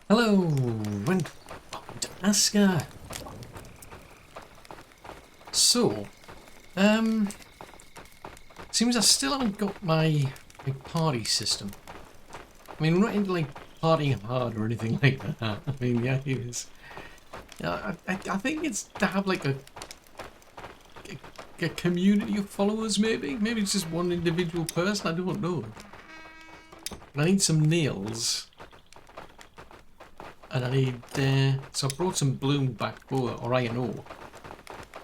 Hello, and welcome to Aska. So, seems I still haven't got my party system. I mean, we're not into like partying hard or anything like that. I mean, yeah, it is. I think it's to have like a community of followers. Maybe it's just one individual person. I don't know. But I need some nails. And I need, so I brought some bloom back or iron ore.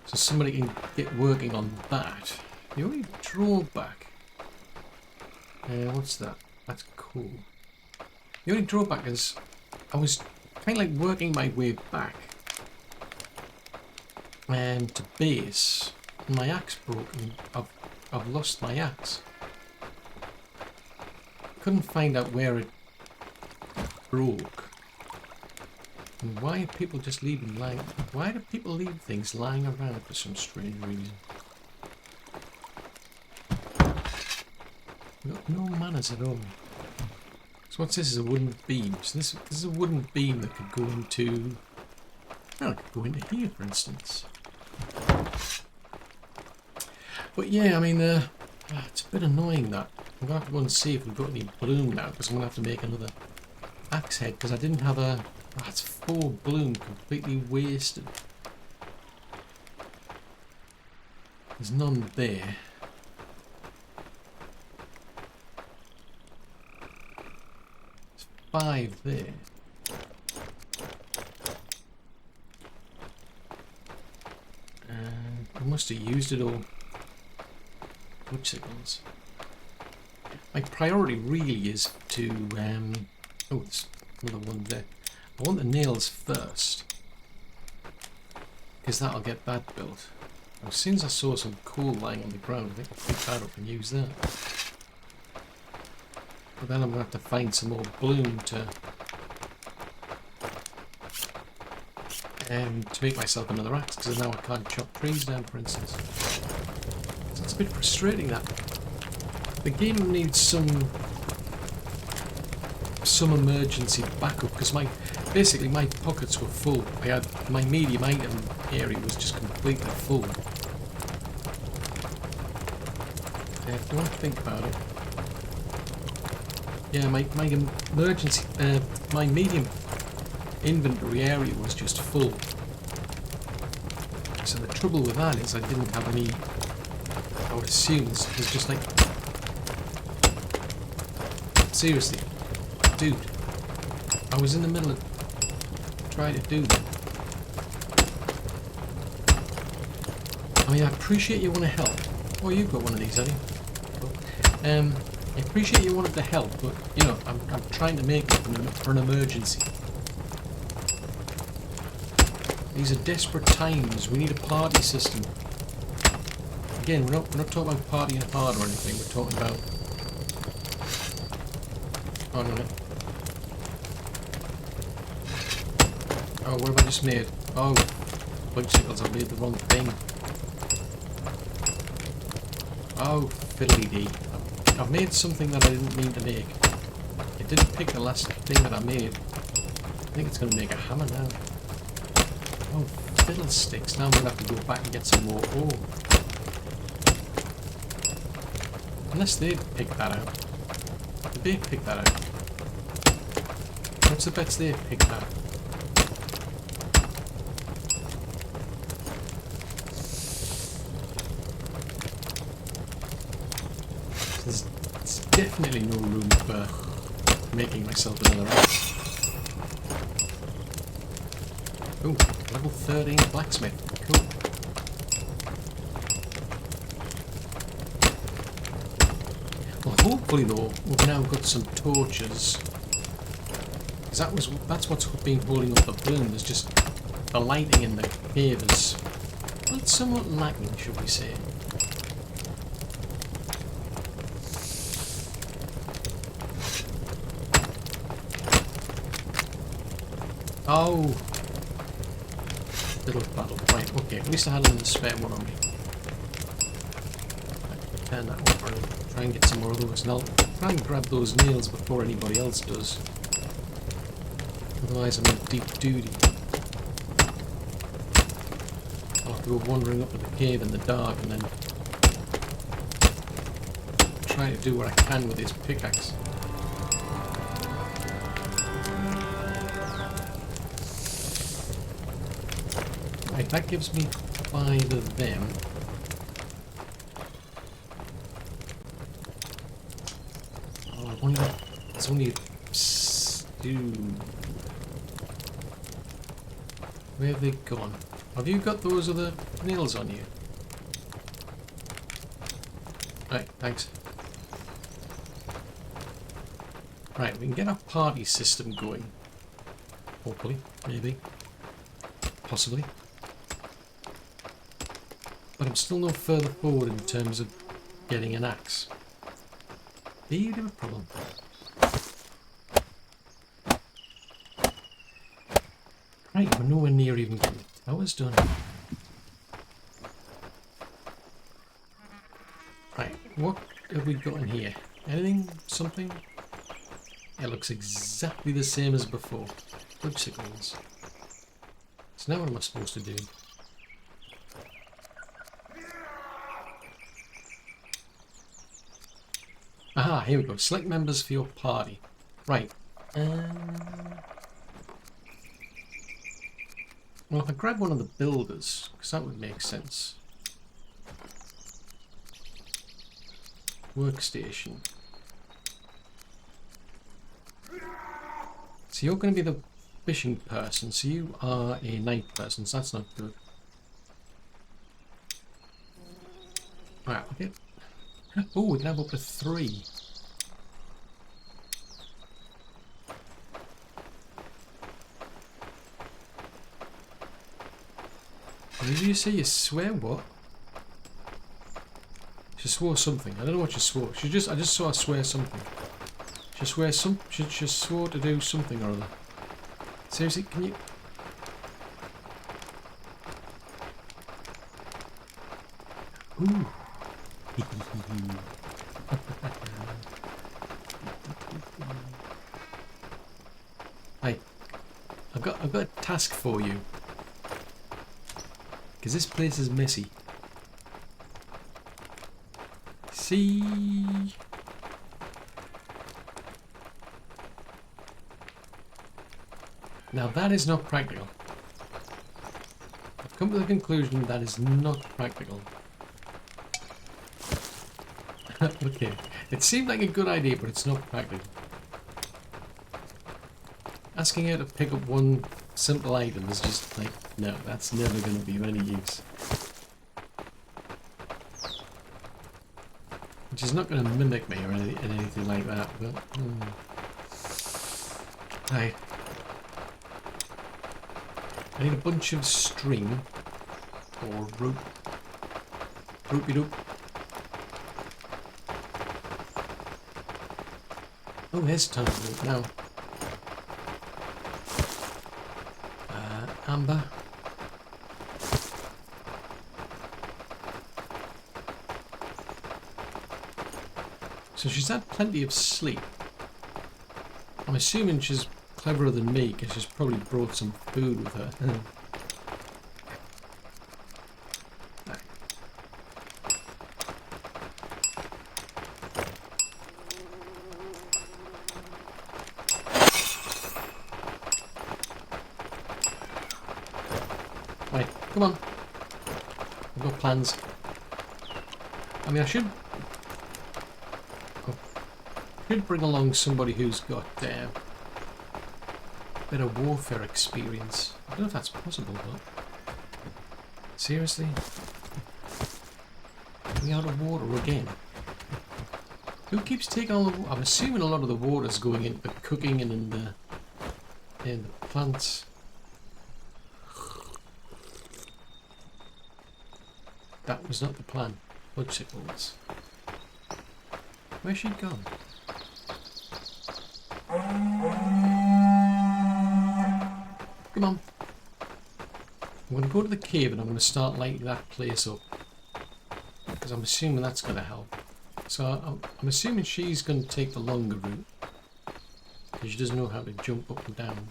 So somebody can get working on that. The only drawback, what's that? That's cool. The only drawback is I was kind of like working my way back to base. And my axe broke and I've lost my axe. Couldn't find out where it broke. And why are people just leaving lying? Why do people leave things lying around for some strange reason? Got no manners at all. So what's this? Is a wooden beam. So this is a wooden beam that could go into. Well, it could go into here, for instance. But yeah, I mean, it's a bit annoying that. I'm gonna have to go and see if we've got any bloom now, because I'm gonna have to make another axe head because I didn't have a. That's 4 bloom completely wasted. There's none there. There's 5 there. I must have used it all. Touch signals. My priority really is to oh, there's another one there. I want the nails first, because that'll get that built. As soon as I saw some coal lying on the ground, I think I'll pick that up and use that. But then I'm going to have to find some more bloom to make myself another axe, because now I can't chop trees down, for instance. So it's a bit frustrating that the game needs some emergency backup, because basically my pockets were full. I had my medium item area was just completely full. If you want to think about it, yeah, my emergency, my medium inventory area was just full. So the trouble with that is I didn't have any. I would assume it's just like, seriously, dude, I was in the middle of trying to do that. I mean, I appreciate you want to help. Oh, you've got one of these, have you? Cool. I appreciate you wanted to help, but you know, I'm trying to make it for an emergency. These are desperate times. We need a party system. Again, we're not talking about partying hard or anything. We're talking about. Oh no. Oh, what have I just made? Oh, bicycles, I've made the wrong thing. Oh, fiddly-dee. I've made something that I didn't mean to make. It didn't pick the last thing that I made. I think it's going to make a hammer now. Oh, fiddlesticks. Now I'm going to have to go back and get some more ore. Unless they picked that out. Did they pick that out? What's the bets they've picked out? There's definitely no room for making myself another axe. Oh, level 13 blacksmith. Cool. Well, hopefully though, we've now got some torches. Because that's what's been holding up the bloom. There's just the lighting in the cave is, well, it's somewhat lacking, should we say. Oh! Little battle. Right, okay, at least I had another spare one on me. Turn that over and try and get some more of those. And I'll try and grab those nails before anybody else does. Otherwise I'm in deep duty. I'll have to go wandering up to the cave in the dark and then try to do what I can with this pickaxe. Right, that gives me 5 of them. Oh, I wonder... It's only a stew. Where have they gone? Have you got those other nails on you? Right, thanks. Right, we can get our party system going. Hopefully, maybe. Possibly. But I'm still no further forward in terms of getting an axe. Bit of a problem. Right, we're nowhere near even getting the towers done. Right, what have we got in here? Anything? Something? It looks exactly the same as before. Obstacles. So now what am I supposed to do? Aha, here we go. Select members for your party. Right. Well, if I grab one of the builders, because that would make sense. Workstation. So you're going to be the fishing person, so you are a night person, so that's not good. Right, okay. Oh, we can have up to 3. What did you say? You swear what? She swore something. I don't know what she swore. I just saw her swear something. She swore to do something or other. Seriously, can you? Ooh. Hey, I've got a task for you. Because this place is messy. See? Now that is not practical. I've come to the conclusion that is not practical. Okay, it seemed like a good idea, but it's not practical. Asking her to pick up one simple item is just like, no, that's never going to be of any use. She's not going to mimic me or anything like that, but... Right. I need a bunch of string or rope. Roopy-doop. Oh, there's tons of rope now. Amber. So she's had plenty of sleep. I'm assuming she's cleverer than me because she's probably brought some food with her. Right, come on. I've got plans. I mean, I should bring along somebody who's got a bit of warfare experience. I don't know if that's possible, but seriously, we out of water again. Who keeps taking all the? I'm assuming a lot of the water's going into the cooking and in the plants. That was not the plan. Budgicles. Where's she gone? Come on. I'm going to go to the cave and I'm going to start lighting that place up. Because I'm assuming that's going to help. So I'm assuming she's going to take the longer route. Because she doesn't know how to jump up and down.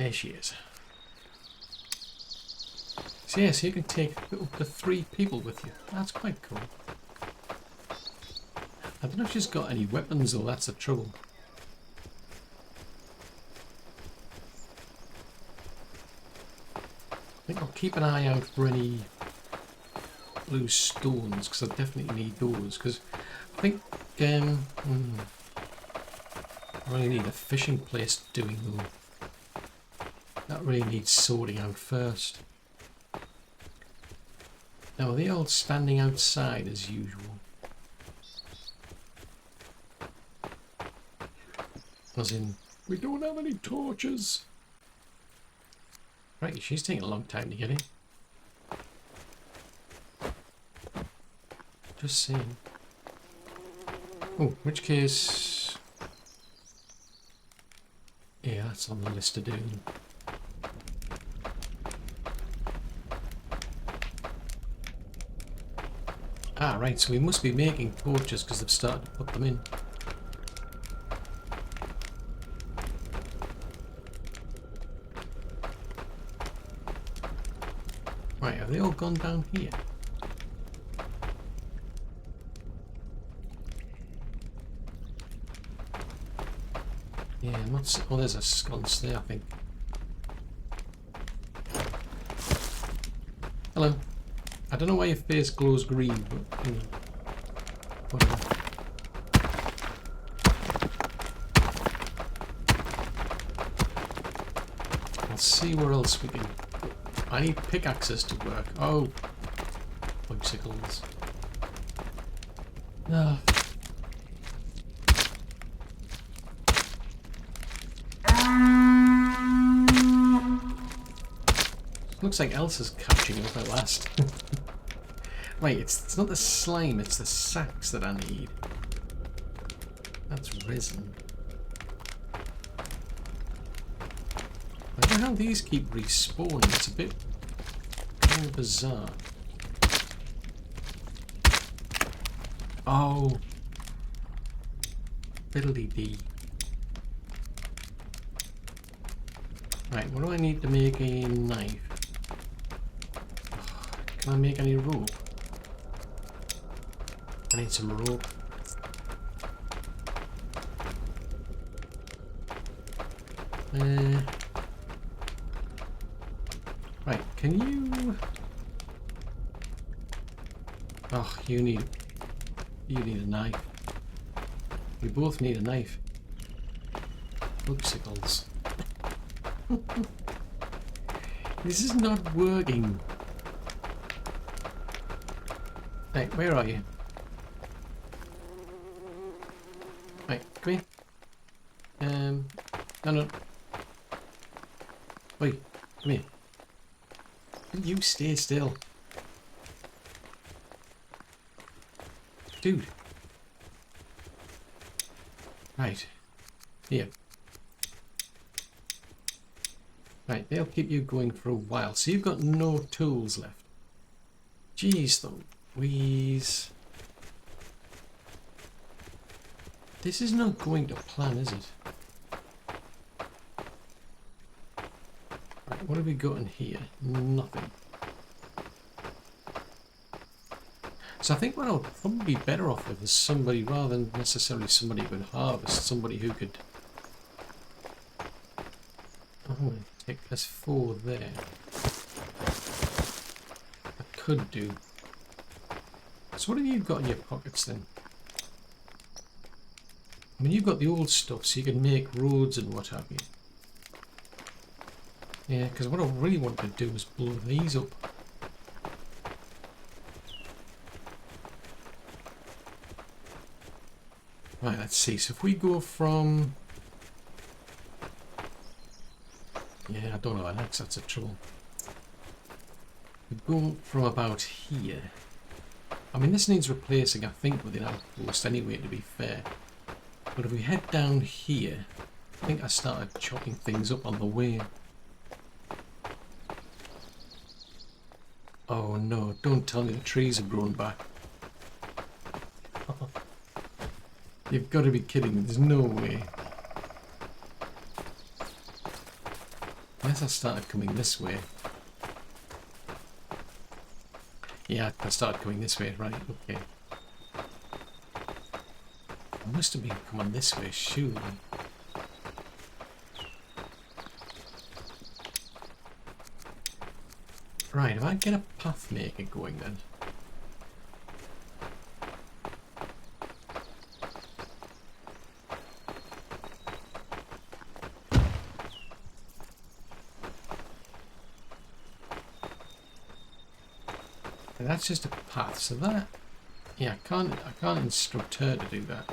There she is. So yeah, so you can take up to 3 people with you. That's quite cool. I don't know if she's got any weapons though, that's the trouble. I think I'll keep an eye out for any blue stones, because I definitely need those, because I think I really need a fishing place doing though. That really needs sorting out first. Now are they all standing outside as usual? As in, we don't have any torches. Right, she's taking a long time to get in. Just saying. Oh, in which case... yeah, that's on the list to do. Ah, right, so we must be making torches because they've started to put them in. Right, have they all gone down here? Yeah, I'm not... oh, there's a sconce there, I think. Hello. I don't know why your face glows green, but, you know, whatever. Let's see where else we can... I need pickaxes to work. Oh, bicycles. No. Looks like Elsa's catching up at last. Right, it's not the slime, it's the sacks that I need. That's risen. I don't know how these keep respawning. It's a bit kind of bizarre. Oh. Fiddly-dee. Right, what do I need to make a knife? Can I make any rope? I need some rope. Right, can you... oh, you need a knife. We both need a knife. Oopsicles. This is not working. Right, where are you? Right, come here. No. Wait, come here. You stay still. Dude. Right. Here. Right, they'll keep you going for a while. So you've got no tools left. Jeez, though. Please. This is not going to plan, is it? Right, what have we got in here? Nothing. So I think what I'll probably be better off with is somebody, rather than necessarily somebody who could harvest, somebody who could... oh, I'm going to take this 4 there. I could do. So what have you got in your pockets then? I mean, you've got the old stuff, so you can make roads and what have you. Yeah, because what I really want to do is blow these up. Right, let's see. So if we go from... yeah, I don't know an axe, that's a trouble. We go from about here. I mean, this needs replacing, I think, with an outpost anyway, to be fair. But if we head down here, I think I started chopping things up on the way. Oh no, don't tell me the trees have grown back. You've got to be kidding me, there's no way. Unless I started coming this way. Yeah, I started coming this way, right, okay. I must have been coming this way, surely. Right, if I get a path maker going then. And that's just a path, so that, yeah, I can't instruct her to do that.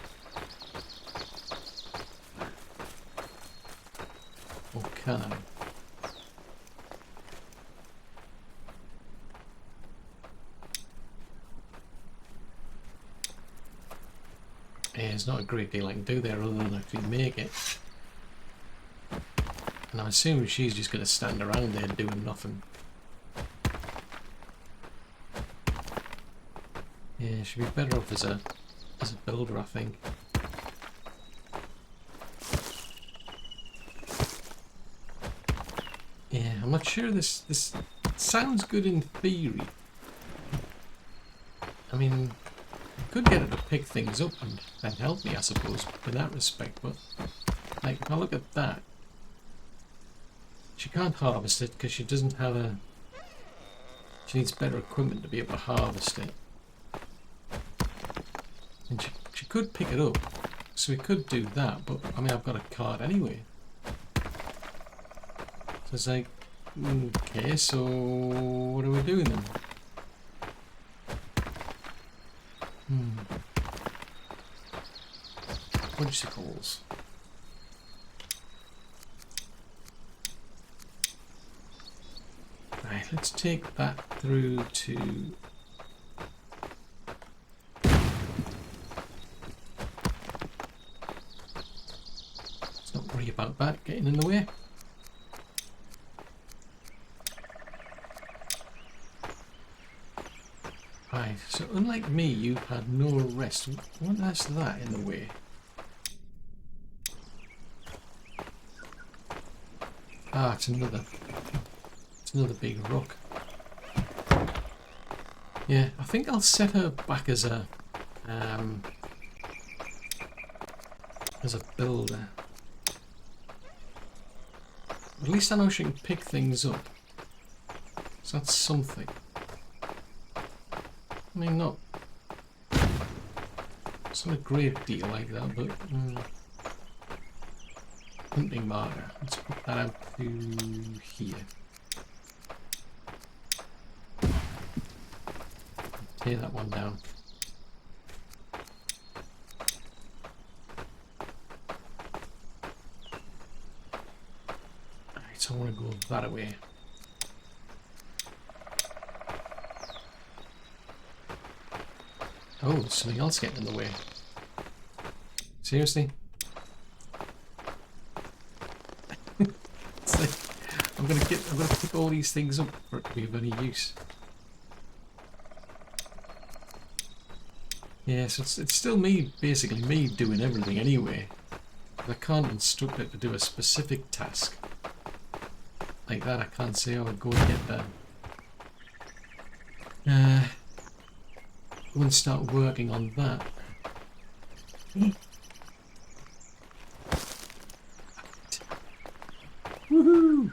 Or can I? Yeah, there's not a great deal I can do there other than actually make it. And I assume she's just going to stand around there doing nothing. Yeah, she'd be better off as a builder, I think. Yeah, I'm not sure this sounds good in theory. I mean, I could get her to pick things up and help me, I suppose, in that respect, but like, if I look at that, she can't harvest it because she doesn't have a... She needs better equipment to be able to harvest it. And she could pick it up, so we could do that, but I mean, I've got a card anyway. So it's like, okay, so what are we doing then? Bicycles. Right, let's take that through to... Let's not worry about that getting in the way. Right, so unlike me, you've had no rest. What is that in the way? Ah, it's another big rock. Yeah, I think I'll set her back as a builder. At least I know she can pick things up. So that's something. I mean, it's not a great deal like that, but hunting marker. Let's put that out to here. Tear that one down. Alright, so I want to go that away. Oh, there's something else getting in the way. Seriously? It's like, I'm gonna pick all these things up for it to be of any use. Yeah, so it's still me, basically me doing everything anyway. I can't instruct it to do a specific task. Like that, I can't say, oh, go and get that. Go and start working on that. Woohoo!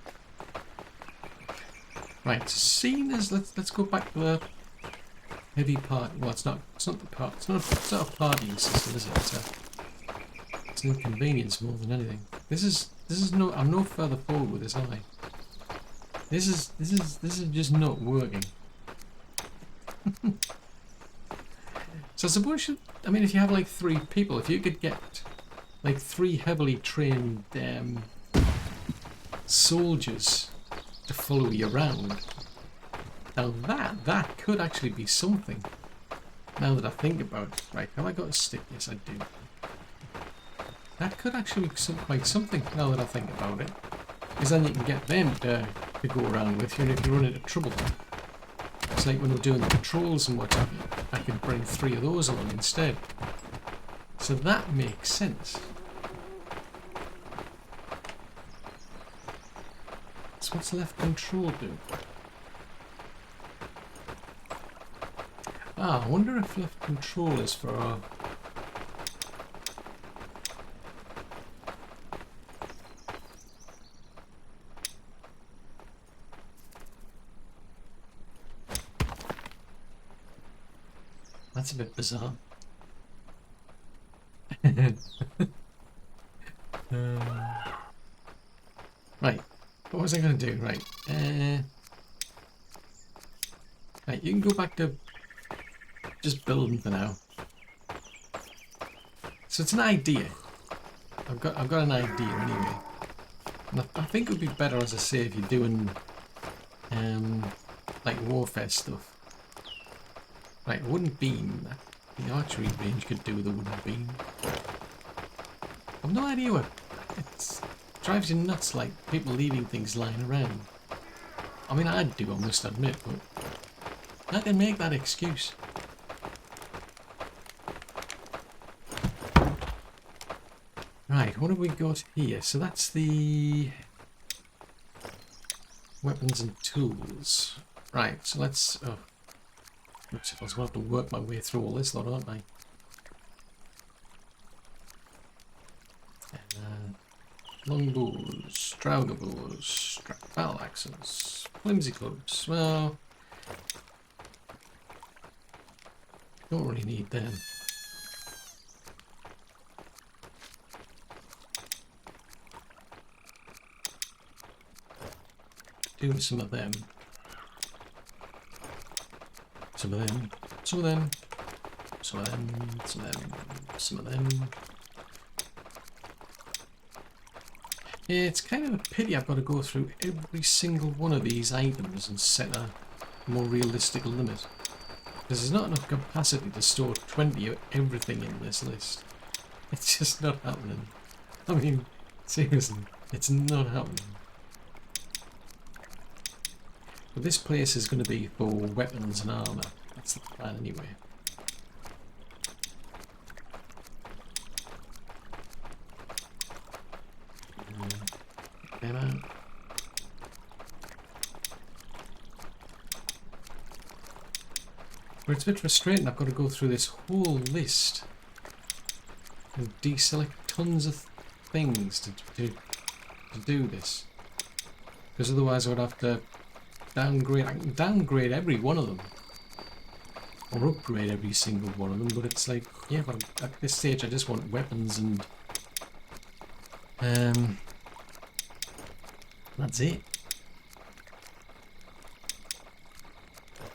Right, seeing as let's go back to the heavy part. Well, it's not the part. It's not a partying system, is it? It's an inconvenience more than anything. This is no. I'm no further forward with this, am I? This is just not working. So I suppose I mean, if you have like 3 people, if you could get like 3 heavily trained soldiers to follow you around, now that could actually be something. Now that I think about it, right? Have I got a stick? Yes, I do. That could actually be quite something. Now that I think about it, because then you can get them to go around with you, and if you run into trouble. It's like when we're doing the patrols and what have you, I can bring 3 of those along instead. So that makes sense. So what's left control do? Ah, I wonder if left control is for... That's a bit bizarre. Right, what was I going to do? Right, right, you can go back to just building for now. So it's an idea. I've got an idea anyway. And I think it would be better, as I say, if you're doing like warfare stuff. Right, a wooden beam. The archery range could do with a wooden beam. I've no idea what it drives you nuts, like people leaving things lying around. I mean, I do, I must admit, but I can make that excuse. Right, what have we got here? So that's the weapons and tools. Right, so let's... Oh, I suppose I'll have to work my way through all this lot, aren't I? Longbows, Draugar bows, battle axes, flimsy clubs. Well, don't really need them. Do some of them. Some of them. Some of them. Some of them. Some of them. Some of them. Yeah, it's kind of a pity I've got to go through every single one of these items and set a more realistic limit. Because there's not enough capacity to store 20 of everything in this list. It's just not happening. I mean, seriously, it's not happening. But this place is going to be for weapons and armour. That's the plan anyway. Them out. But it's a bit frustrating. I've got to go through this whole list and deselect tons of things to do this. Because otherwise I would have to downgrade. I can downgrade every one of them. Or upgrade every single one of them, but it's like, yeah, but at this stage I just want weapons and that's it.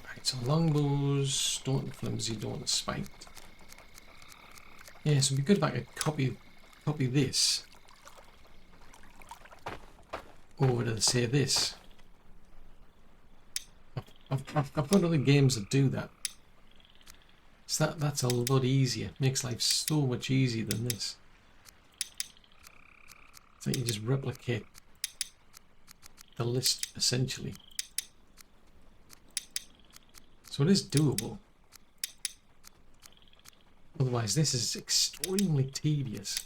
Right, so longbows, don't want flimsy, don't want spiked. Yeah, so it'd be good if I could copy this over to say this. I've got other games that do that. So that's a lot easier. Makes life so much easier than this. So you just replicate the list essentially. So it is doable. Otherwise this is extremely tedious.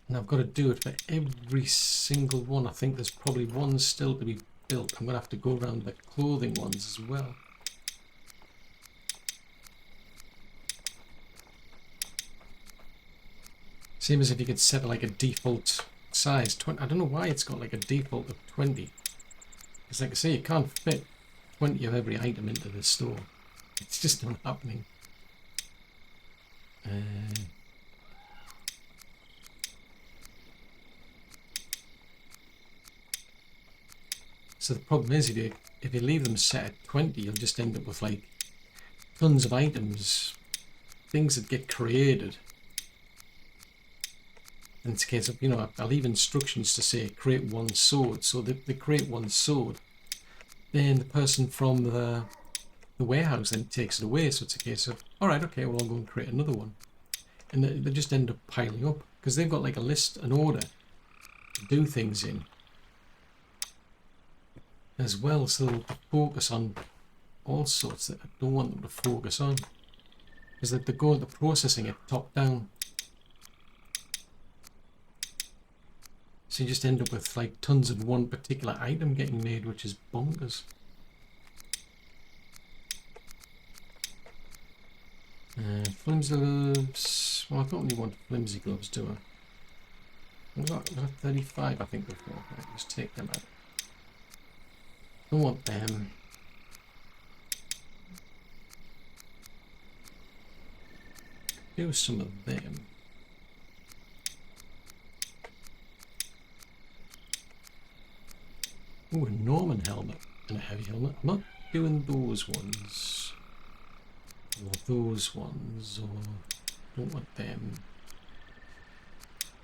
And I've got to do it for every single one. I think there's probably one still to be built. I'm going to have to go around the clothing ones as well. Same as if you could set like a default size. 20. I don't know why it's got like a default of 20. Because like I say, you can't fit 20 of every item into the store. It's just not happening. So the problem is, if you leave them set at 20, you'll just end up with like tons of items, things that get created. And it's a case of, you know, I'll leave instructions to say create one sword. So they create one sword. Then the person from the warehouse then takes it away. So it's a case of, all right, okay, well, I'll go and create another one. And they just end up piling up because they've got like a list, an order to do things in as well. So they'll focus on all sorts that I don't want them to focus on. Is that they're going to processing it top down. So you just end up with like tons of one particular item getting made, which is bonkers. Flimsy gloves. Well, I don't really want flimsy gloves, do I? I've got 35, I think, before. Right, let's take them out. Don't want them. Do some of them. Ooh, a Norman helmet and a heavy helmet. I'm not doing those ones. Or those ones, or don't want them.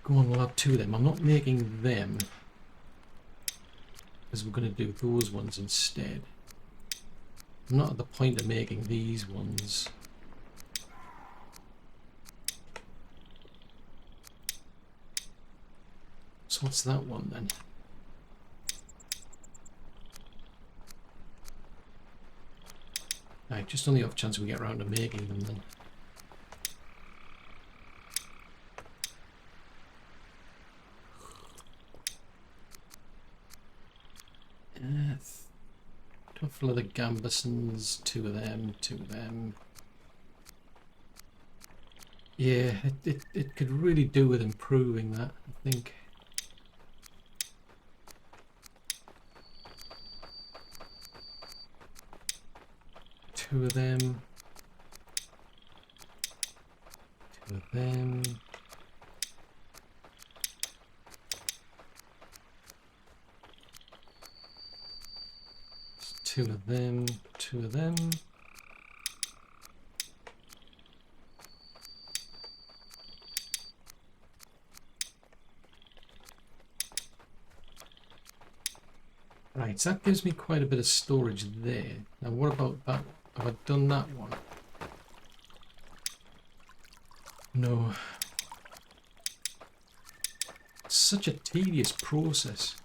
Go on, we'll have two of them. I'm not making them, because we're going to do those ones instead. I'm not at the point of making these ones. So what's that one then? Right, just on the off chance we get around to making them then. Couple of the Gambesons, two of them, two of them. Yeah, it could really do with improving that, I think. Two of them. Two of them. Two of them. Two of them. Right, so that gives me quite a bit of storage there. Now what about that? Have I done that one? No. It's such a tedious process.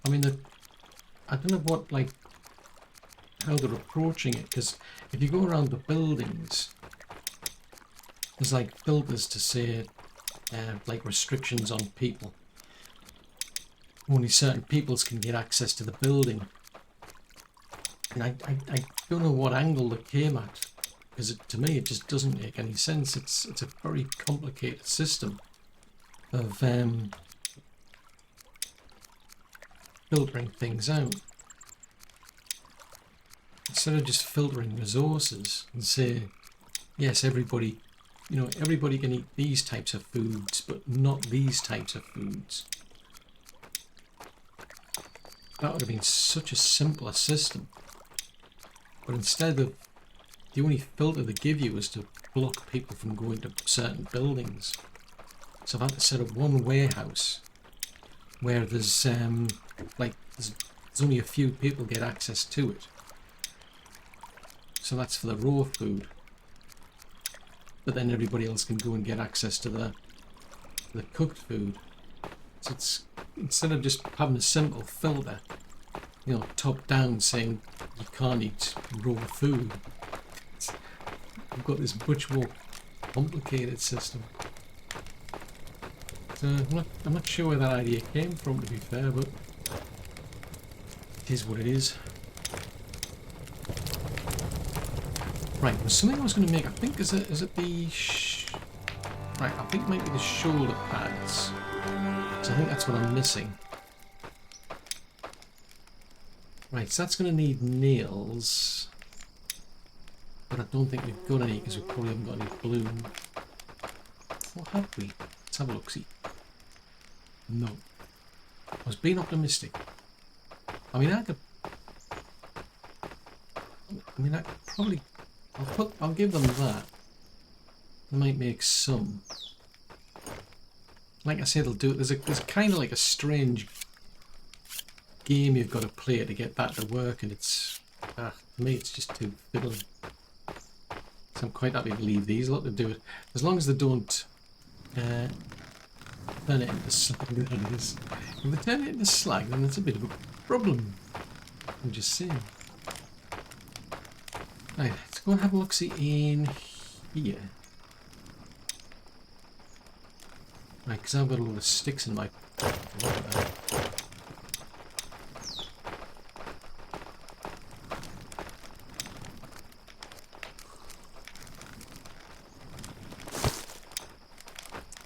I mean, I don't know what, like, how they're approaching it, because if you go around the buildings, there's like filters to say, like restrictions on people. Only certain peoples can get access to the building. And I don't know what angle they came at, because to me it just doesn't make any sense. It's a very complicated system of filtering things out. Instead of just filtering resources and say, yes, everybody, you know, everybody can eat these types of foods, but not these types of foods. That would have been such a simpler system. But instead of, the only filter they give you is to block people from going to certain buildings. So I've had to set up one warehouse where there's like there's only a few people get access to it. So that's for the raw food. But then everybody else can go and get access to the cooked food. So it's, instead of just having a simple filter, you know, top down saying you can't eat raw food, we've got this much more complicated system. So I'm not sure where that idea came from, to be fair, but it is what it is. Right, there's something I was going to make. I think is it the right? I think it might be the shoulder pads. So I think that's what I'm missing. Right, so that's going to need nails, but I don't think we've got any because we probably haven't got any bloom. What have we? Let's have a look. See. No. I was being optimistic. I mean, I could probably. I'll give them that. They might make some. Like I said, they'll do it. There's kind of like a strange game you've got to play to get that to work, and it's for me it's just too fiddly. So I'm quite happy to leave these lot to do it, as long as they don't turn it into slag. That is, if they turn it into slag, then it's a bit of a problem. I'm just saying. Right, let's go and have a look-see in here. Right, because I've got a lot of sticks in my...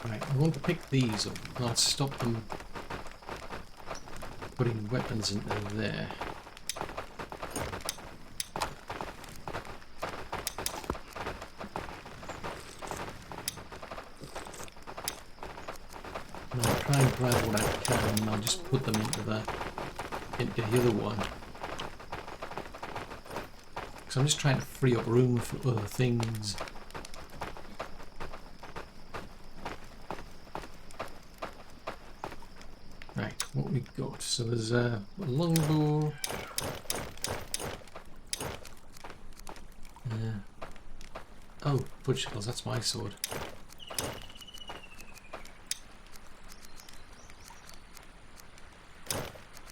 Right, I want to pick these up and I'll stop them putting weapons into there. And I'll try and grab what I can and I'll just put them into the other one. Because I'm just trying to free up room for other things. Right, what we got? So there's a longbow. Oh, fudgesicles, that's my sword.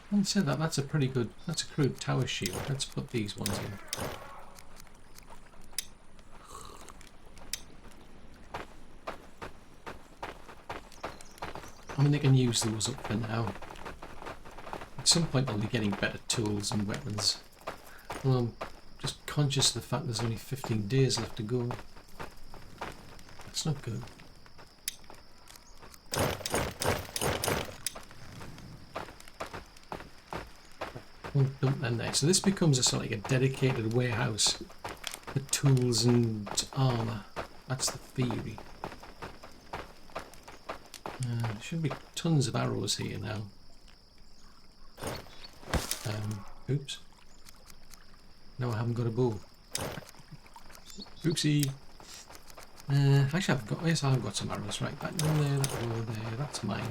Having said that, that's a pretty good, that's a crude tower shield. Let's put these ones in. I mean, they can use those up for now. At some point I'll be getting better tools and weapons. Well, I'm just conscious of the fact there's only 15 days left to go. That's not good. Won't dump them there. So this becomes a sort of like a dedicated warehouse for tools and armour. That's the theory. There should be tons of arrows here now. Oops. No, I haven't got a bow. Oopsie. Actually, I've got. Yes, I've got some arrows. Right, that one there, that one there. That's mine.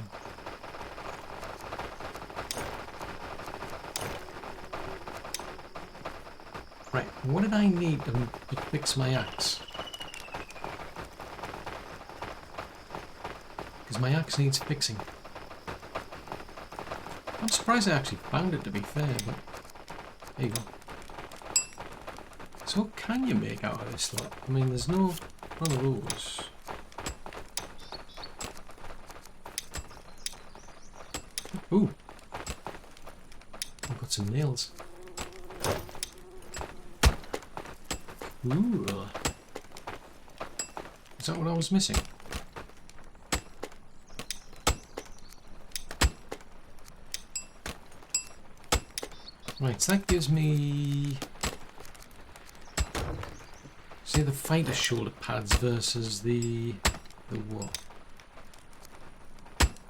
Right, what did I need to fix my axe? Because my axe needs fixing. I'm surprised I actually found it, to be fair, but there you go. So what can you make out of this lot? I mean, there's none of those. Ooh. I've got some nails. Ooh. Is that what I was missing? Right, so that gives me... See the fighter shoulder pads versus the what?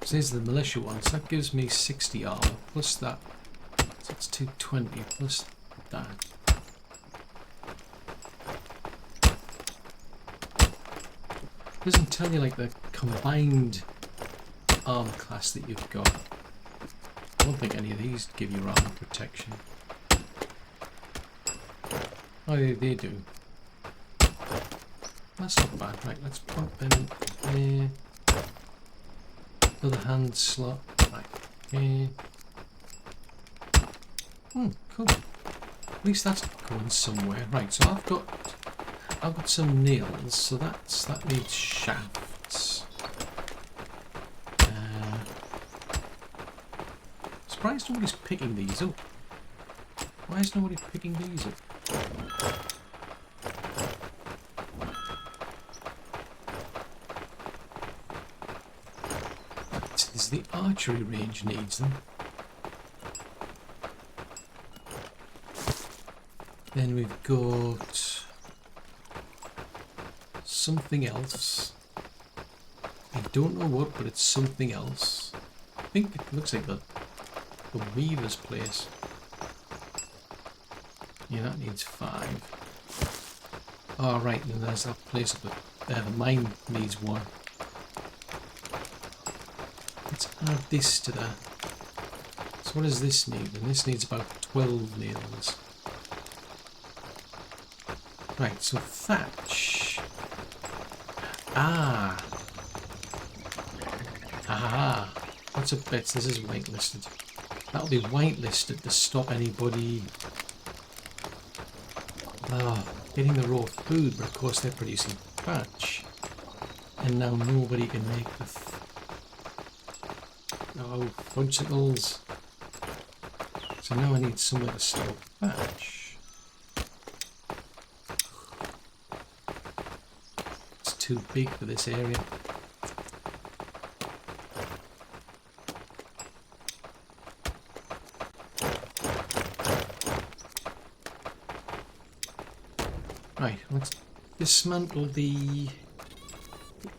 So there's the militia one, so that gives me 60 armor plus that. So that's 220 plus that. Doesn't tell you like the combined armor class that you've got. I don't think any of these give you armor protection. Oh, they do. That's not bad. Right, let's put them there. Other hand slot. Right. Okay. Cool. At least that's going somewhere. Right, so I've got some nails, so that needs shafts. Surprised nobody's picking these up. Why is nobody picking these up? Right, the archery range needs them. Then we've got something else. I don't know what, but it's something else. I think it looks like the weaver's place. Yeah, that needs 5. Oh, right, and there's that place up there. The mine needs 1. Let's add this to that. So what does this need? And this needs about 12 nails. Right, so thatch. Ah. Aha. What's a bet? This is whitelisted. That'll be whitelisted to stop anybody getting the raw food, but of course they're producing thatch, and now nobody can make the... Oh, fudgesicles. So now I need somewhere to store thatch. It's too big for this area. Right, let's dismantle the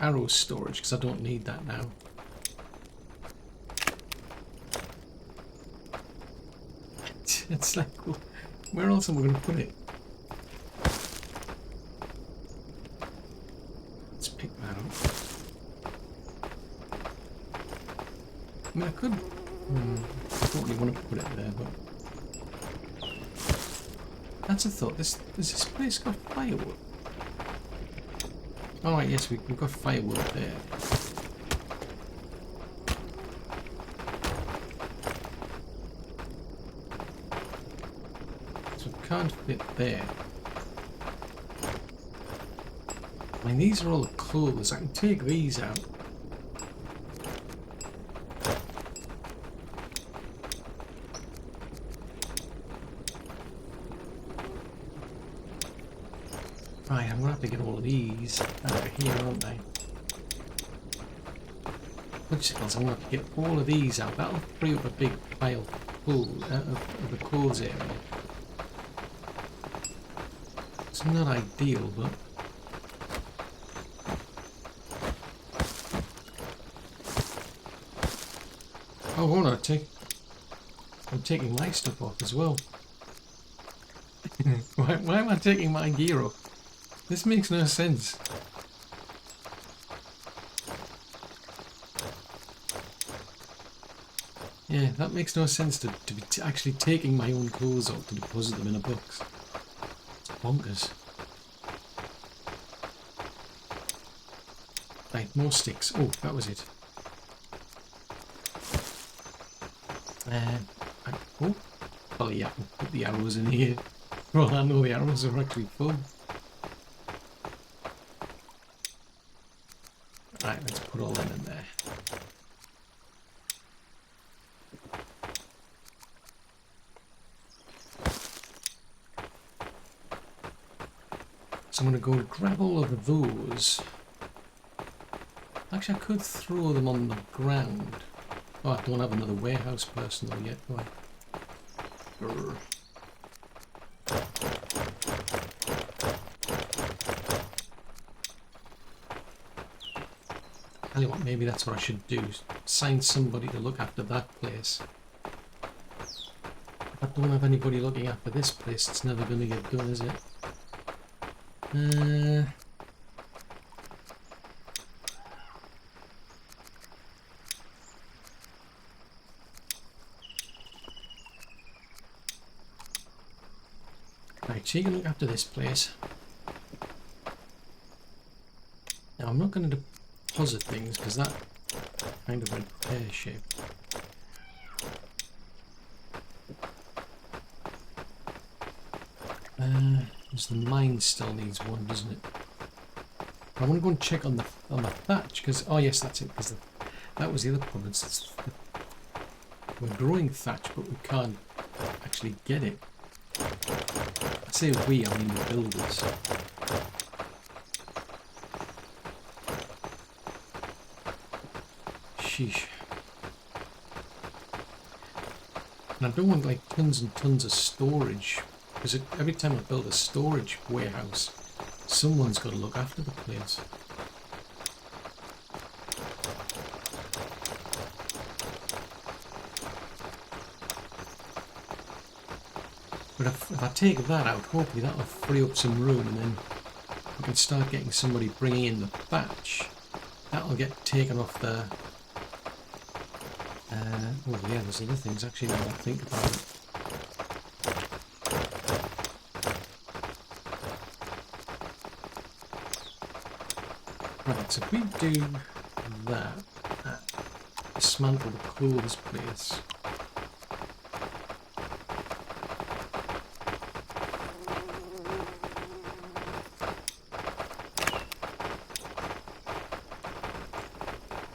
arrow storage because I don't need that now. It's like, where else am I going to put it? Let's pick that up. I mean, I could... I don't really want to put it there, but... That's a thought. Does this place got firewood? Oh, right, yes, we've got firewood there. Can't fit there. I mean, these are all the clothes. I can take these out. Right, I'm gonna have to get all of these out of here, aren't I? Fudgesicles, I'm gonna have to get all of these out. That'll free up a big pile of the clothes area. It's not ideal, but oh, hold on, I'm taking my stuff off as well. why am I taking my gear off? This makes no sense. Yeah, that makes no sense to be actually taking my own clothes off to deposit them in a box. Bonkers. Right, more sticks. Oh, that was it. Well, yeah, I can put the arrows in here. Well, I know the arrows are actually full. Right, let's put all them in there. So I'm going to go and grab all of those. Actually, I could throw them on the ground. Oh, I don't have another warehouse person though yet, do I? Grr. Tell you what, maybe that's what I should do. Assign somebody to look after that place. If I don't have anybody looking after this place, it's never going to get done, is it? Right, so you can look after this place. Now I'm not going to deposit things because that kind of went pear-shaped. The mine still needs one, doesn't it? I want to go and check on the thatch because oh yes, that's it. Because that was the other problem. We're growing thatch, but we can't actually get it. I say we, I mean the builders. Sheesh. And I don't want like tons and tons of storage. Because every time I build a storage warehouse, someone's got to look after the place. But if I take that out, hopefully that'll free up some room and then we can start getting somebody bringing in the thatch. That'll get taken off the... oh yeah, there's other things actually now that I think about it. Right, so if we do that, dismantle the clothes place.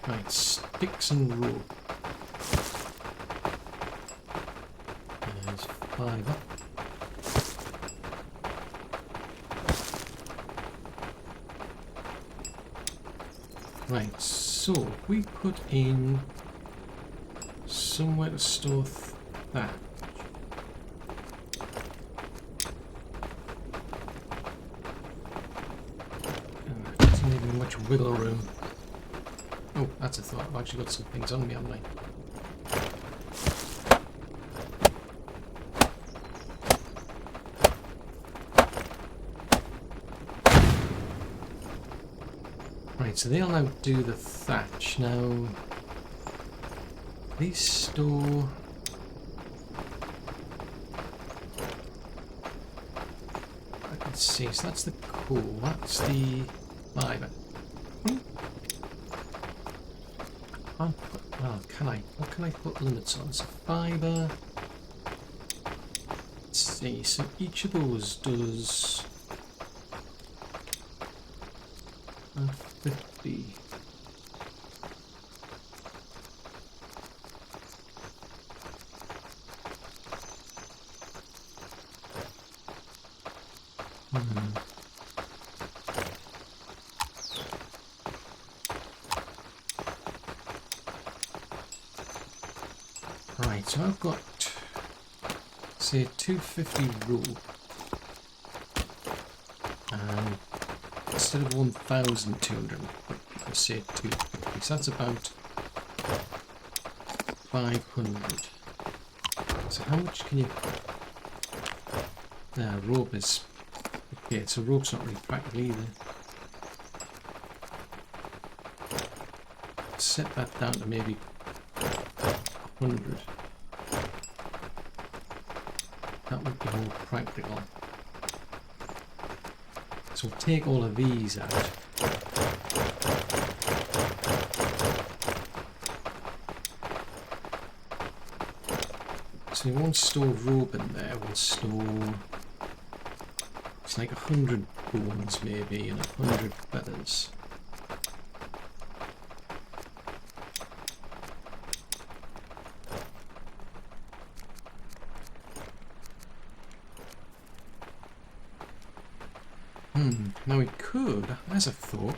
Right, sticks and rope. There's fibre. Right, so if we put in somewhere to store that. Doesn't leave me much wiggle room. Oh, that's a thought. I've actually got some things on me, haven't I? Right, so they'll now do the thatch. Now, these store... I can see, so that's the coal, that's the fibre. I can't put, well, can I? What can I put limits on? So fibre... Let's see, so each of those does... 50. Right, so I've got, say, 250 rope, and instead of 1,200, let's say 250, so that's about 500. So how much can you... rope is... Okay, so rope's not really practical either. Set that down to maybe 100. That would be more practical. So we'll take all of these out. So we won't store rope in there, we'll store... It's like 100 bones maybe and 100 feathers. Now we could, as a thought,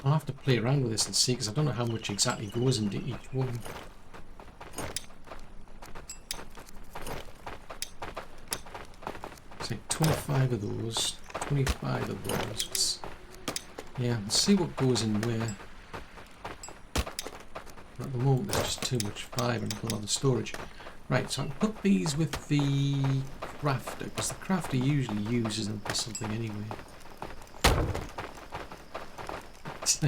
I'll have to play around with this and see, because I don't know how much exactly goes into each one. Say 25 of those, 25 of those. Yeah, let's see what goes in where. At the moment there's just too much fibre and a lot of storage. Right, so I can put these with the crafter, because the crafter usually uses them for something anyway. Let's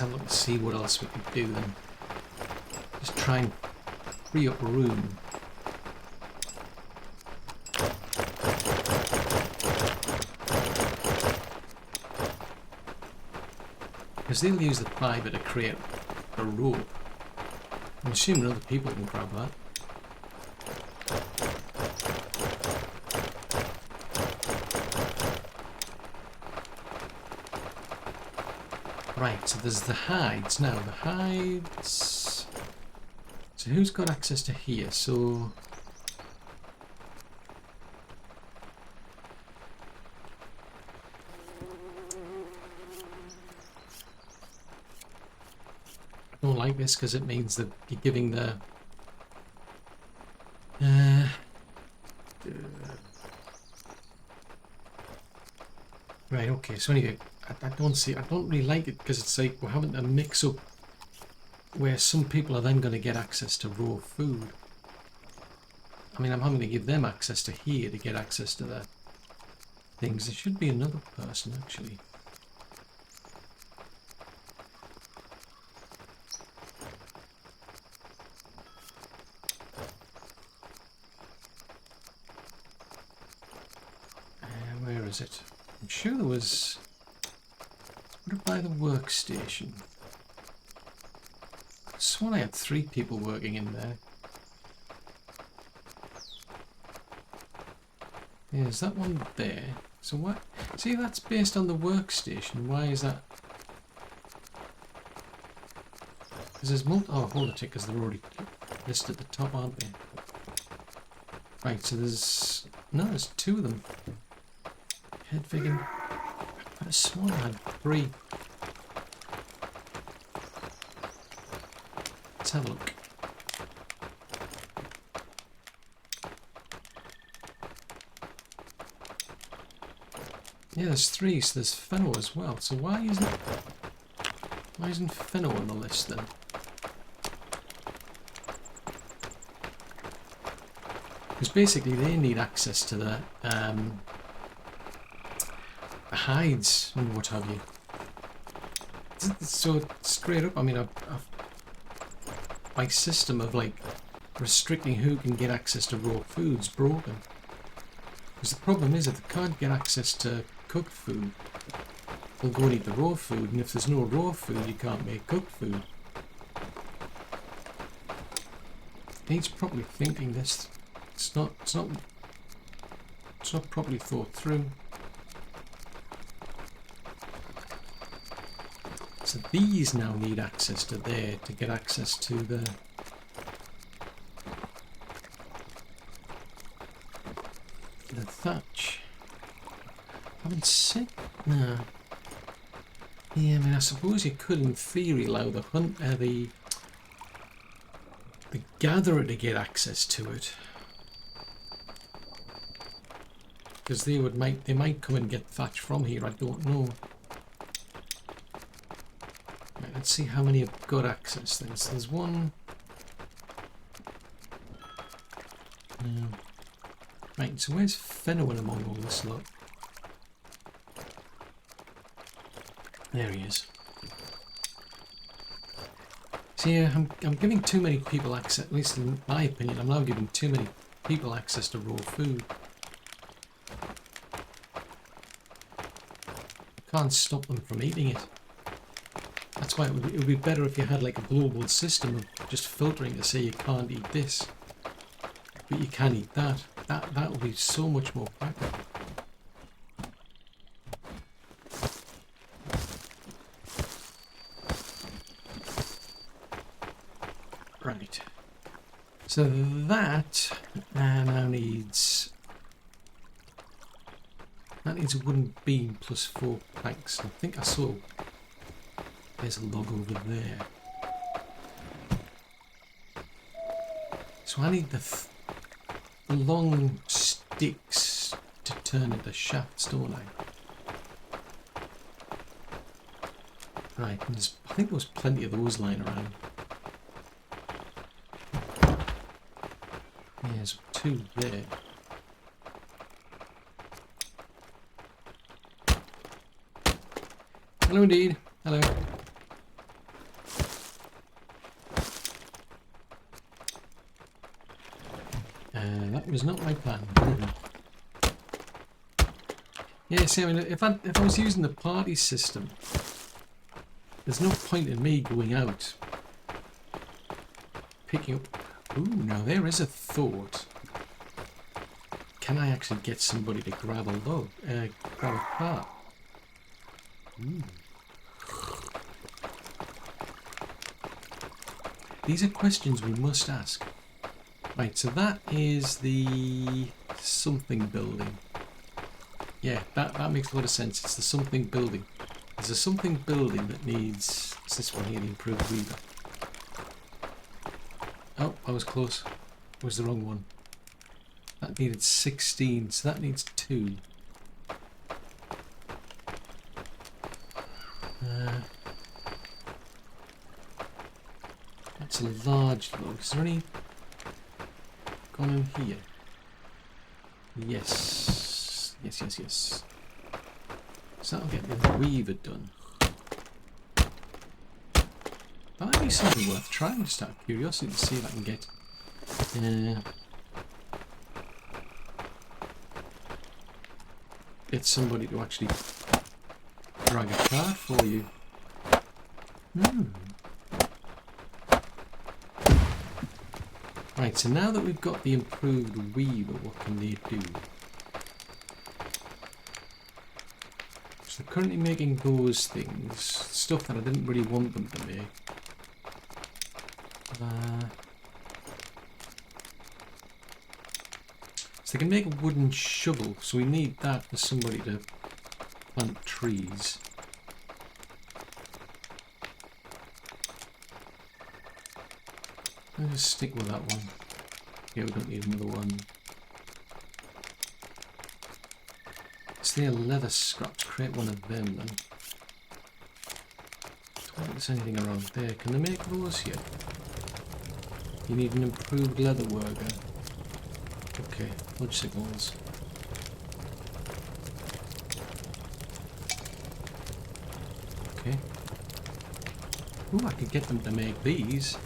have a look and see what else we can do then. Just try and free up room. Because they'll use the fibre to create a rope. I'm assuming other people can grab that. Right, so there's the hides. Now, the hides... So who's got access to here? So... I don't like this because it means that you're giving the... Right, okay, so anyway, I don't really like it because it's like we're having to mix up where some people are then going to get access to raw food. I mean, I'm having to give them access to here to get access to the things. There should be another person, actually. is it? I'm sure there was... What about the workstation? I sworn I had 3 people working in there. Yeah, is that one there? So what? See, that's based on the workstation. Why is that? Because there's oh, hold a tick, because they're already listed at the top, aren't they? Right, so there's... No, there's 2 of them. Head vegan. I sworn I had 3. Let's have a look. Yeah, there's 3, so there's Fenno as well. So why isn't Fenno on the list then? Because basically they need access to the hides and what have you. So straight up, I mean, my system of like restricting who can get access to raw food's broken. Because the problem is, if they can't get access to cooked food, they'll go and eat the raw food, and if there's no raw food, you can't make cooked food. It needs properly thinking. This, it's not properly thought through. So these now need access to there to get access to the thatch. Haven't seen. No. Yeah, I mean, I suppose you could, in theory, allow the the gatherer to get access to it, because they might come and get thatch from here. I don't know. Right, let's see how many have got access. There's 1. Right, so where's Fenno among all this lot? There he is. So yeah, I'm giving too many people access, at least in my opinion, I'm now giving too many people access to raw food. I can't stop them from eating it. That's why it would be better if you had like a global system of just filtering to say you can't eat this, but you can eat that. That would be so much more practical. Right. So that now needs... That needs a wooden beam plus 4 planks. I think I saw... There's a log over there. So I need the long sticks to turn into shafts, don't I? Right, and I think there was plenty of those lying around. Yeah, there's 2 there. Hello indeed. Hello. That was not my plan. Yeah, see, I mean, if I was using the party system, there's no point in me going out picking up. Ooh, now there is a thought. Can I actually get somebody to grab a log, grab a part? Ooh. These are questions we must ask. Right, so that is the something building. Yeah, that makes a lot of sense. It's the something building. There's a something building that needs... It's this one here, the improved weaver. Oh, I was close. It was the wrong one. That needed 16, so that needs 2. That's a large log. Is there any gone in here? Yes. Yes. So that'll get the weaver done. That might be something worth trying, just out of curiosity, to see if I can get... get somebody to actually drag a cart for you. Right, so now that we've got the improved weaver, what can they do? So they're currently making those things, stuff that I didn't really want them to make. So they can make a wooden shovel, so we need that for somebody to plant trees. I'll just stick with that one. Yeah, we don't need another one. So they're leather scraps, create one of them then. Don't think there's anything around there. Can they make those yet? You need an improved leather worker. Okay, wood signals. Okay. Ooh, I could get them to make these.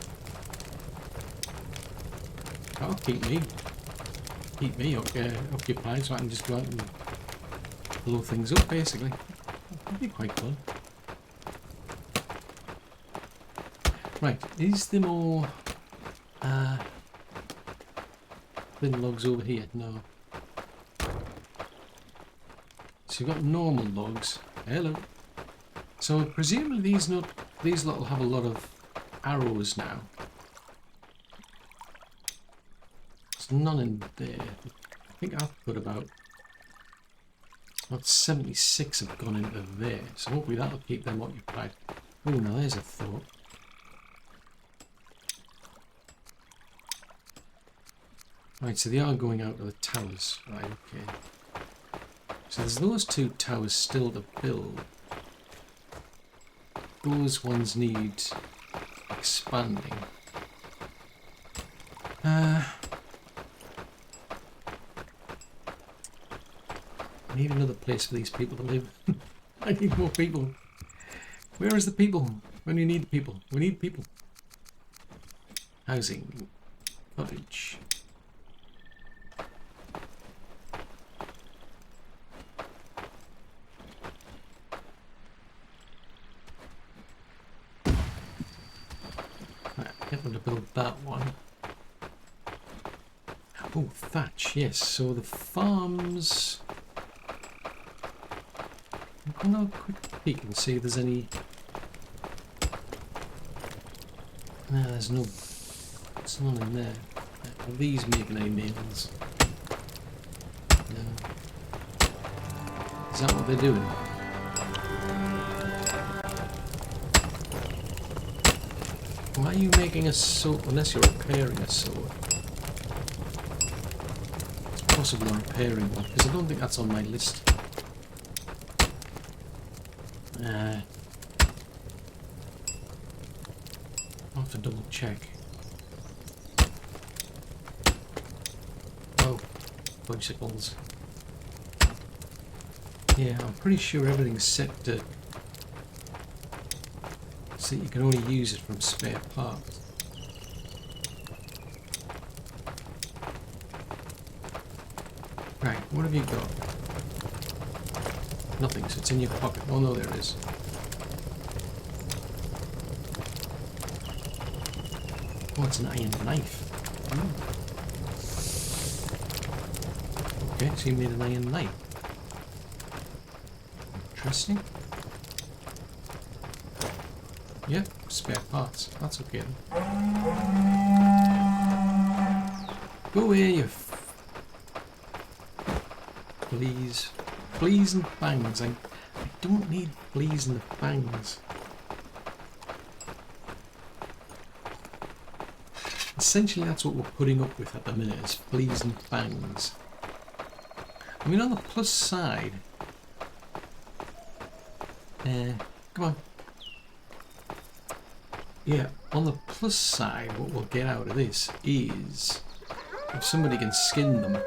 That'll keep me occupied, so I can just go out and blow things up, basically. That'd be quite fun. Right, is there more thin logs over here? No. So you've got normal logs. Hello. So presumably these lot will have a lot of arrows now. There's none in there. I think I've put about 76 have gone into there. So hopefully that'll keep them occupied. Oh, now there's a thought. Right, so they are going out to the towers. Right, okay. So there's those two towers still to build. Those ones need expanding. I need another place for these people to live. I need more people. Where is the people? When you need people. We need people. Housing. Cottage. Get them to build that one. Oh, thatch, yes. So the farms... I'm going to have a quick peek and see if there's any... No, there's no... There's none in there. Are these making any meals? No. Is that what they're doing? Why are you making a sword? Unless you're repairing a sword. It's possible I'm repairing one, because I don't think that's on my list. I'll have to double check. Oh, bicycles. Yeah, I'm pretty sure everything's set to... So you can only use it from spare parts. Right, what have you got? Nothing, so it's in your pocket. Oh no, there is. Oh, it's an iron knife. Okay, so you made an iron knife. Interesting. Yeah, spare parts. That's okay then. Go away, you fleas. Fleas and fangs. I don't need fleas and fangs. Essentially, that's what we're putting up with at the minute, is fleas and fangs. I mean, on the plus side... come on. Yeah, on the plus side, what we'll get out of this is, if somebody can skin them,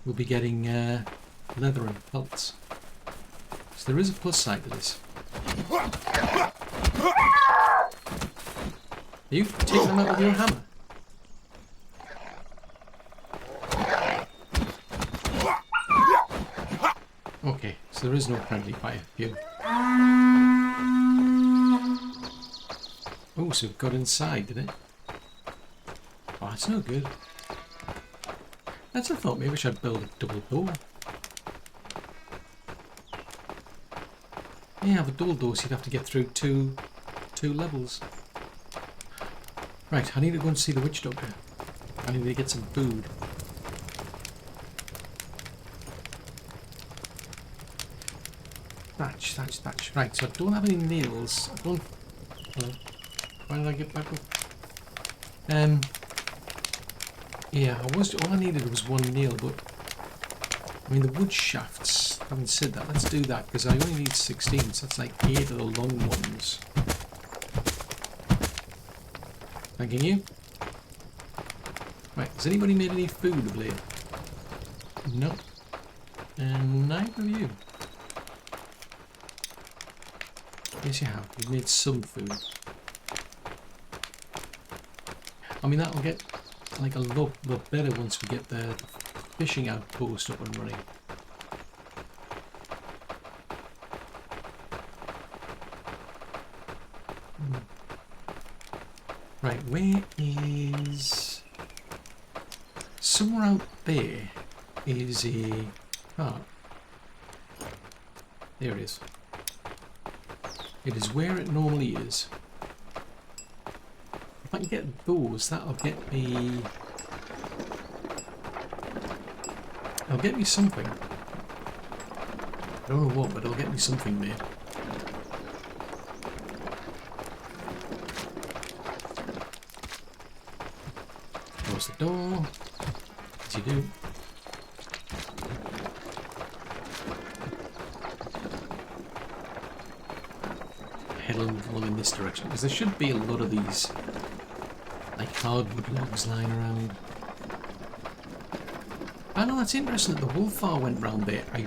we'll be getting leather and pelts. So there is a plus side to this. Are you taking them out with your hammer? Okay, so there is no friendly fire. Phew. Oh, so it got inside, did it? Oh, that's no good. That's a thought. Maybe I should build a double door. Yeah, have a double door, so you'd have to get through two levels. Right, I need to go and see the witch doctor. I need to get some food. Thatch. Right, so I don't have any nails. I don't... Hello. Why did I get back up? Yeah, all I needed was one nail, but... I mean, the wood shafts, having said that, let's do that, because I only need 16, so that's like 8 of the long ones. Thanking you. Right, has anybody made any food of late? No. And neither of you. Yes, you have. You've made some food. I mean, that'll get like a lot better once we get the fishing outpost up and running. Right, where is... Somewhere out there is a... Ah. There it is. It is where it normally is. If I can get those, that'll get me... It'll get me something. I don't know what, but it'll get me something there. Close the door. As you do. Head along in this direction, because there should be a lot of these like hardwood logs lying around. I know, that's interesting that the wolfar went round there. I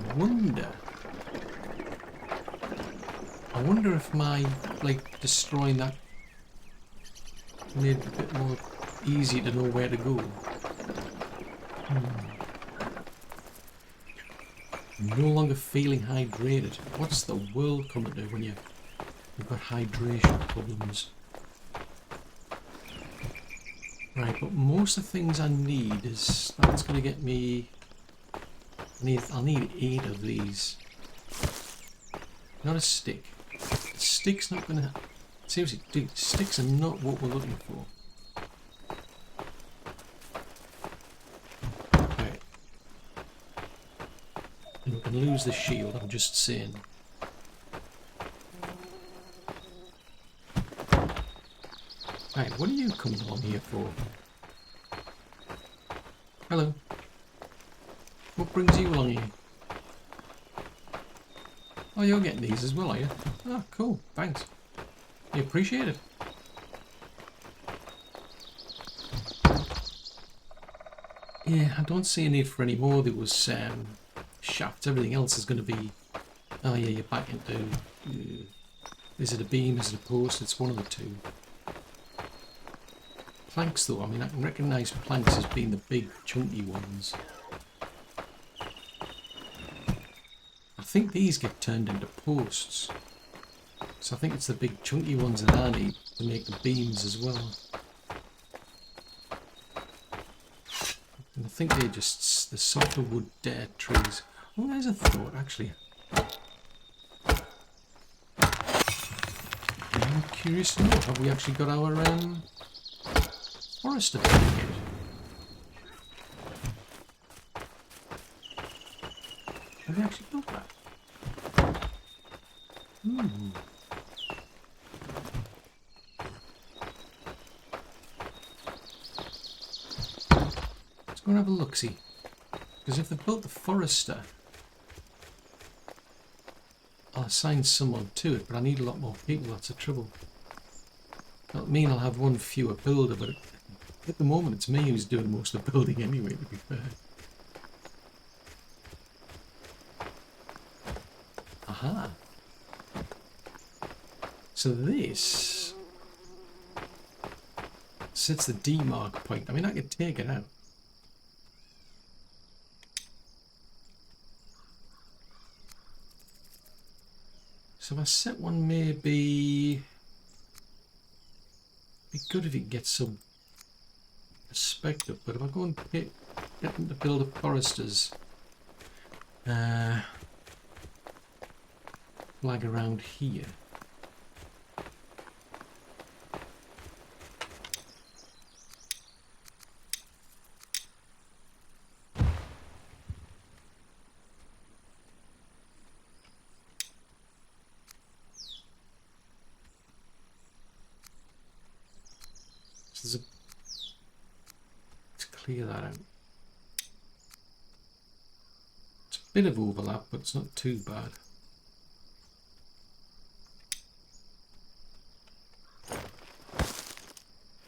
wonder if my, like, destroying that made it a bit more easy to know where to go. No longer feeling hydrated. What's the world coming to when you've got hydration problems? Right, but most of the things I need is... That's going to get me... I'll need 8 of these. Not a stick. A stick's not going to... Seriously, dude, sticks are not what we're looking for. Right. And we can lose the shield, I'm just saying. Right, what are you coming along here for? Hello. What brings you along here? Oh, you're getting these as well, are you? Oh, cool. Thanks. You appreciate it. Yeah, I don't see a need for any more. There was shafts. Everything else is going to be... Oh, yeah, you're back into... Is it a beam? Is it a post? It's one of the two. Planks, though, I mean, I can recognise planks as being the big, chunky ones. I think these get turned into posts. So I think it's the big, chunky ones that I need to make the beams as well. And I think they're just the softer wood trees. Oh, there's a thought, actually. I'm curious to know, have we actually got our... forest dedicated. Have we actually built that? Let's go and have a look-see. Because if they've built the forester, I'll assign someone to it, but I need a lot more people, that's the trouble. That'll mean I'll have one fewer builder, but at the moment it's me who's doing most of the building anyway, to be fair. Aha. So this sets the D mark point. I mean, I could take it out. So if I set one, maybe be good if it gets some perspective. But if I go and get them to build a foresters flag around here. So let's clear that out. It's a bit of overlap, but it's not too bad.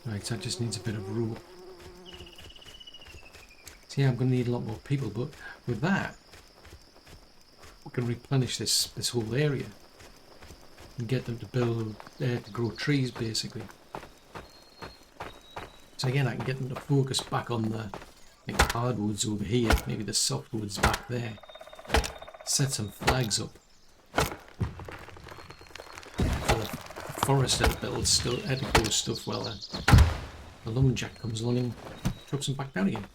Right, so that just needs a bit of rope. So yeah, I'm going to need a lot more people, but with that, we can replenish this whole area and get them to build, to grow trees, basically. So again, I can get them to focus back on the hardwoods over here, maybe the softwoods back there. Set some flags up for the forester to build edible stuff while the lumberjack comes along and chops them back down again.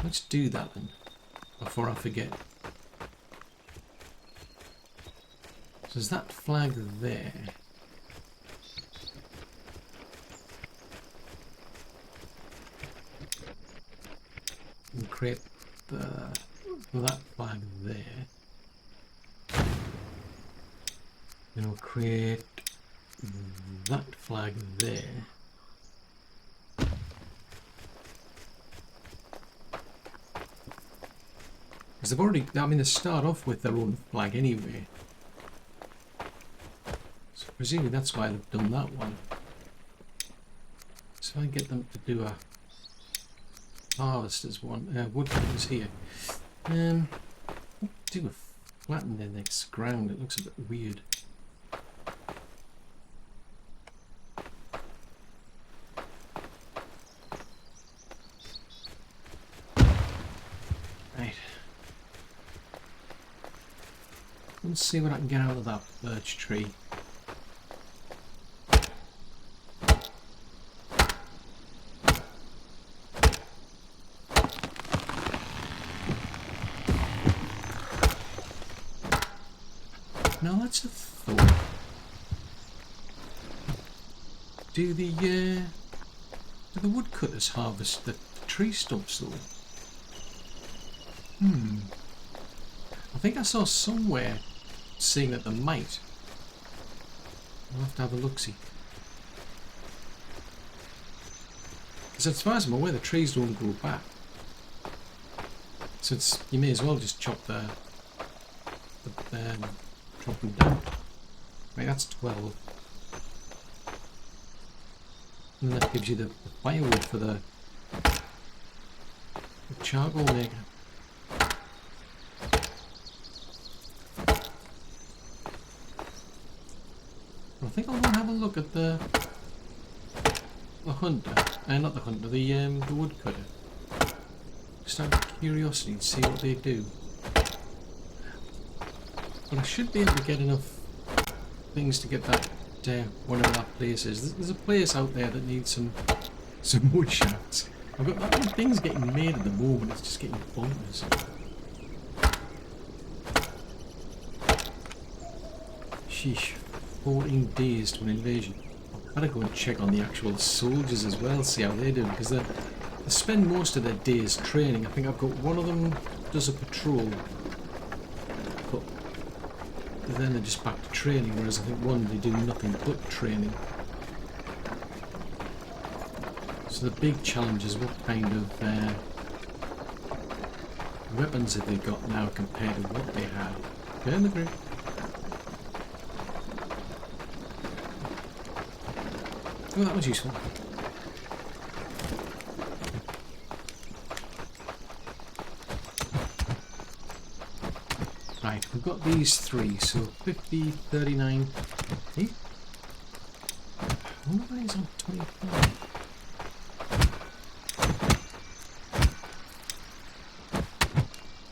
Let's do that then, before I forget. So there's that flag there. And create that flag there. Then we'll create that flag there. Because they've already, I mean, they start off with their own flag anyway. So presumably that's why they've done that one. So I get them to do a harvesters one, woodcutters here. Do a flatten their next ground, it looks a bit weird. Right. Let's see what I can get out of that birch tree. Now that's a thought. Do the woodcutters harvest the tree stumps though? I think I saw somewhere saying that they might. I'll have to have a look-see. Because as far as I'm aware, the trees don't grow back. So it's, you may as well just chop drop them down. Right, that's 12. And that gives you the firewood for the charcoal maker. I think I'll go and have a look at the hunter, not the hunter, the woodcutter. Just out of curiosity and see what they do. But I should be able to get enough things to get that whatever that place is. There's a place out there that needs some wood shafts. I've got that many things getting made at the moment, it's just getting bonkers. Sheesh, 14 days to an invasion. I better go and check on the actual soldiers as well, see how they do, because they spend most of their days training. I think I've got one of them does a patrol, but then they're just back to training, whereas I think one they do nothing but training. So the big challenge is what kind of weapons have they got now compared to what they had. Turn the group. Oh, that was useful. Right, we've got these three, so 50, 39, 8? Why is on 25?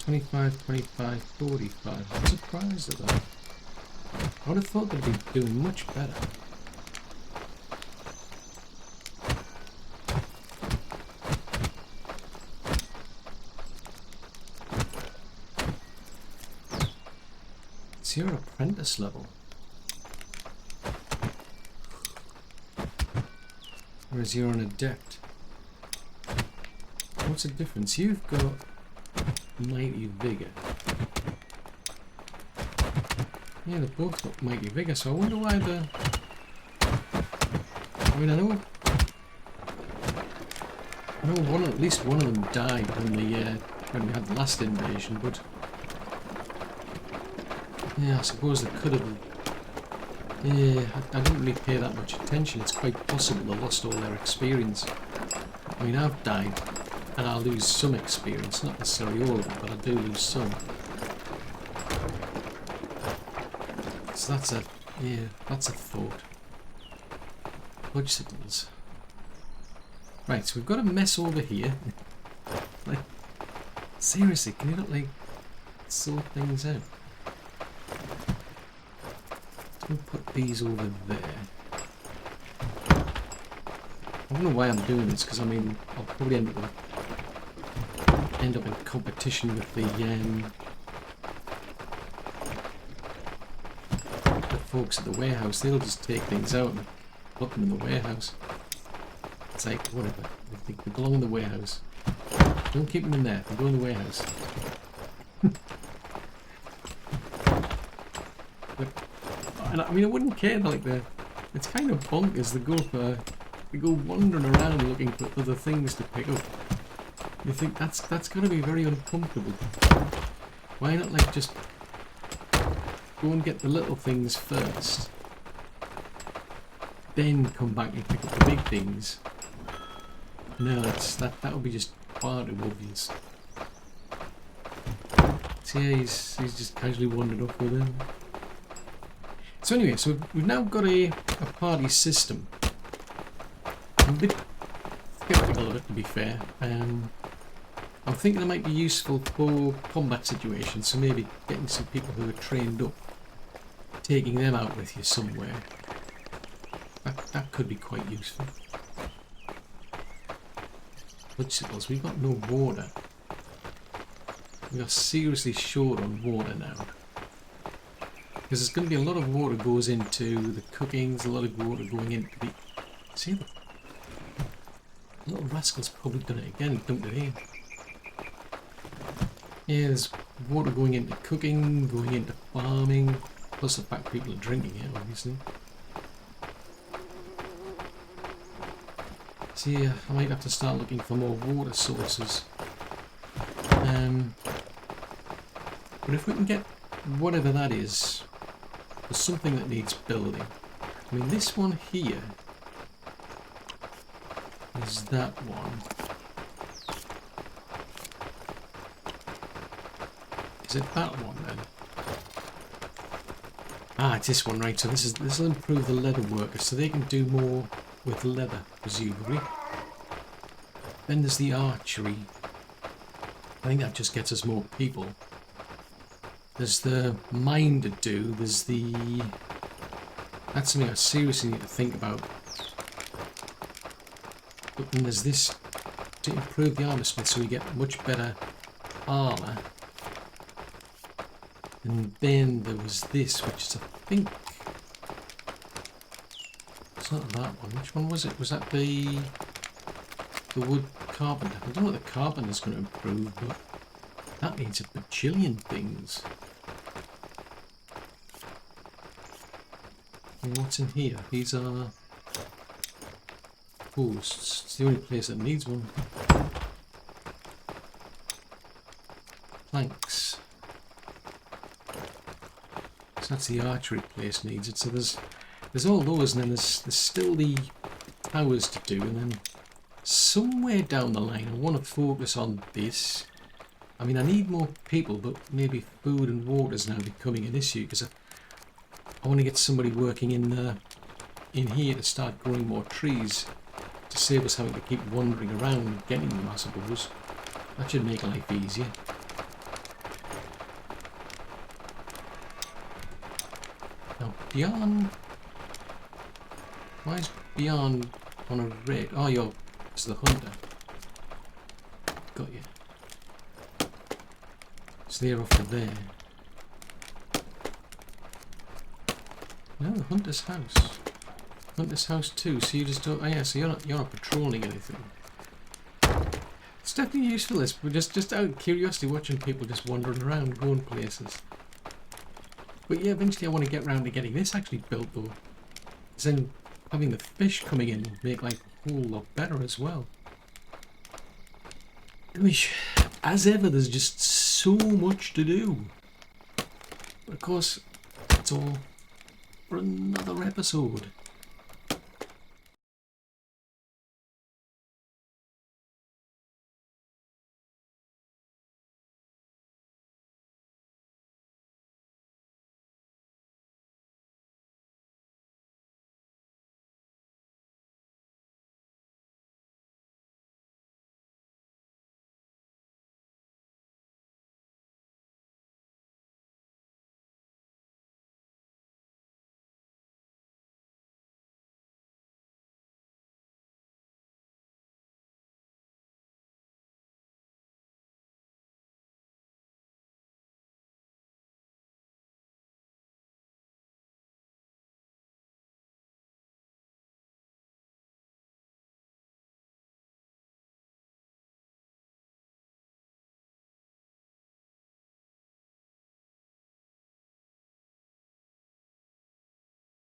25, 25, 45. I'm surprised at that. I would have thought they'd be doing much better. It's your apprentice level. Whereas you're an adept. What's the difference? You've got mighty vigor. Yeah, they've both got mighty vigor, so I wonder why the... I mean, I know at least one of them died when we had the last invasion, but yeah, I suppose they could have. Yeah, I didn't really pay that much attention. It's quite possible they lost all their experience. I mean, I've died, and I lose some experience, not necessarily all of it, but I do lose some. So that's a thought. Fudge signals. Right, so we've got a mess over here. Like, seriously, can you not like sort things out? We'll put these over there. I don't know why I'm doing this, because I mean, I'll probably end up in competition with the folks at the warehouse. They'll just take things out and put them in the warehouse. It's like, whatever. They belong in the warehouse. Don't keep them in there. They go in the warehouse. But, and I mean, I wouldn't care. Like it's kind of bonkers. They go wandering around looking for other things to pick up. You think that's got to be very uncomfortable. Why not like just go and get the little things first, then come back and pick up the big things? No, that would be just far too obvious. So yeah, he's just casually wandered off with him. So anyway, so we've now got a party system. I'm a bit skeptical of it, to be fair. I'm thinking it might be useful for combat situations, so maybe getting some people who are trained up, taking them out with you somewhere. That could be quite useful. Vegetables, we've got no water. We are seriously short on water now. Because there's going to be a lot of water goes into the cooking, there's a lot of water going into the... See, the little rascal's probably done it again, dumped it in. Yeah, there's water going into cooking, going into farming, plus the fact people are drinking it, obviously. So yeah, I might have to start looking for more water sources. But if we can get whatever that is, there's something that needs building. I mean, this one here is that one. Is it that one then? Ah, it's this one, right? So this will improve the leather workers, so they can do more with leather, presumably. Then there's the archery. I think that just gets us more people. There's the mine to do. There's the... That's something I seriously need to think about. But then there's this to improve the armor smith so we get much better armor. And then there was this, which is, I think... It's not that one. Which one was it? Was that the wood carpenter? I don't know what the carpenter's going to improve, but that means a bajillion things. And what's in here? These are posts. It's the only place that needs one. Planks. So that's the archery place needs it. So there's all those, and then there's still the towers to do, and then somewhere down the line I want to focus on this. I mean, I need more people, but maybe food and water is now becoming an issue, because I want to get somebody working in here to start growing more trees to save us having to keep wandering around getting them, I suppose. That should make life easier. Now, Beyond... Why is Beyond on a rig? Oh, you're... It's the hunter. Got you. So they're off to there. No, the hunter's house. Hunter's house too, so you just don't... Oh yeah, so you're not patrolling anything. It's definitely useful, this, but just out of curiosity watching people just wandering around, going places. But yeah, eventually I want to get round to getting this actually built though. Then having the fish coming in will make life a whole lot better as well. Which, as ever, there's just so much to do. But of course, it's all for another episode.